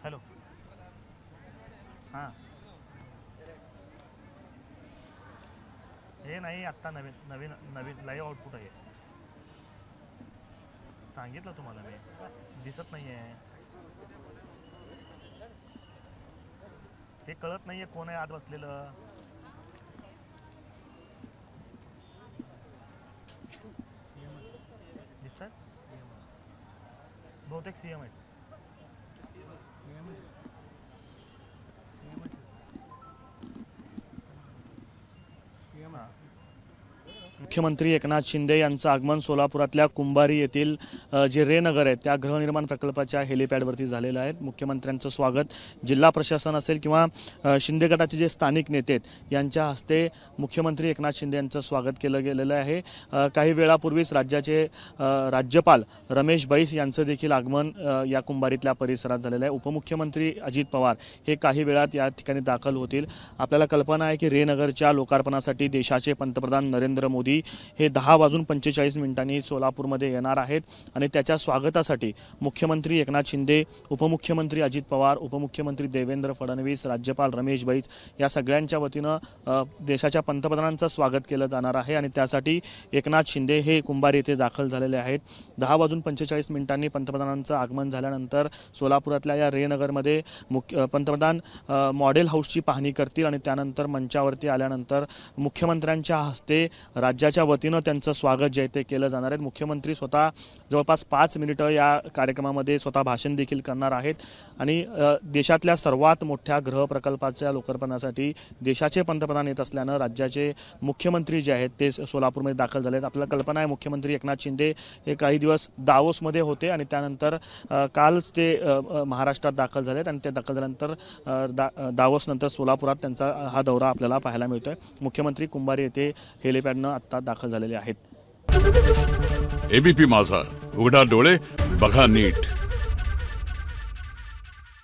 Hello हां हे नाही आत्ता नवीन नवीन नवीन लाईव्ह आउटपुट आहे सांगितलं तुम्हाला मी दिसत नाही आहे हे कळत नाही आहे कोण आहे आत बसलेलं दिसतात बहुतेक सीएम आहेत मुख्यमंत्री एकनाथ शिंदे यांचं आगमन सोलापुरातल्या कुंभारी येथील जे रेनगर आहे त्या गृहनिर्माण प्रकल्पाच्या हेलिपॅडवरती झालेलं आहे। मुख्यमंत्र्यांचं स्वागत जिल्हा प्रशासन असेल किंवा शिंदे गटाचे जे स्थानिक नेते आहेत यांच्या हस्ते मुख्यमंत्री एकनाथ शिंदे यांचं स्वागत केलं गेलेलं आहे। काही वेळापूर्वीच राज्याचे राज्यपाल रमेश बैस यांचं देखील आगमन या कुंभारीतल्या परिसरात झालेलं आहे। उपमुख्यमंत्री अजित पवार हे काही वेळात या ठिकाणी दाखल होतील। आपल्याला कल्पना आहे की रेनगरच्या लोकार्पणासाठी देशाचे पंतप्रधान नरेंद्र मोदी हे 10:45 सोलापूरमध्ये येणार आहेत आणि त्याच्या स्वागतासाठी मुख्यमंत्री एकनाथ शिंदे, उपमुख्यमंत्री अजित पवार, उपमुख्यमंत्री देवेंद्र फडणवीस, राज्यपाल रमेश बैस या सगळ्यांच्या वतीनं देशाच्या पंतप्रधानांचं स्वागत केलं जाणार आहे आणि त्यासाठी एकनाथ शिंदे हे कुंभारी येथे दाखल झालेले आहेत। 10:45 पंतप्रधानांचं आगमन झाल्यानंतर सोलापुरातल्या या रेनगरमध्ये पंतप्रधान मॉडेल हाऊसची पाहणी करतील आणि त्यानंतर मंचावरती आल्यानंतर मुख्यमंत्र्यांच्या हस्ते राज्याच्या वतीनं त्यांचं स्वागत जे ते केलं जाणार आहे। मुख्यमंत्री स्वतः जवळपास 5 मिनिटं या कार्यक्रमामध्ये स्वतः भाषण देखील करणार आहेत आणि देशातल्या सर्वात मोठ्या गृह प्रकल्पाच्या लोकार्पणासाठी देशाचे पंतप्रधान येत असल्यानं राज्याचे मुख्यमंत्री जे आहेत ते सोलापूरमध्ये दाखल झाले आहेत। आपल्याला कल्पना आहे मुख्यमंत्री एकनाथ शिंदे हे काही दिवस दावोसमध्ये होते आणि त्यानंतर कालच ते महाराष्ट्रात दाखल झालेत आणि ते दाखल झाल्यानंतर दावोसनंतर सोलापुरात त्यांचा हा दौरा आपल्याला पाहायला मिळतोय। मुख्यमंत्री कुंभारी येथे हेलिपॅडनं आता दाखल झालेले आहेत। एबीपी माझा, उघडा डोळे बघा नीट।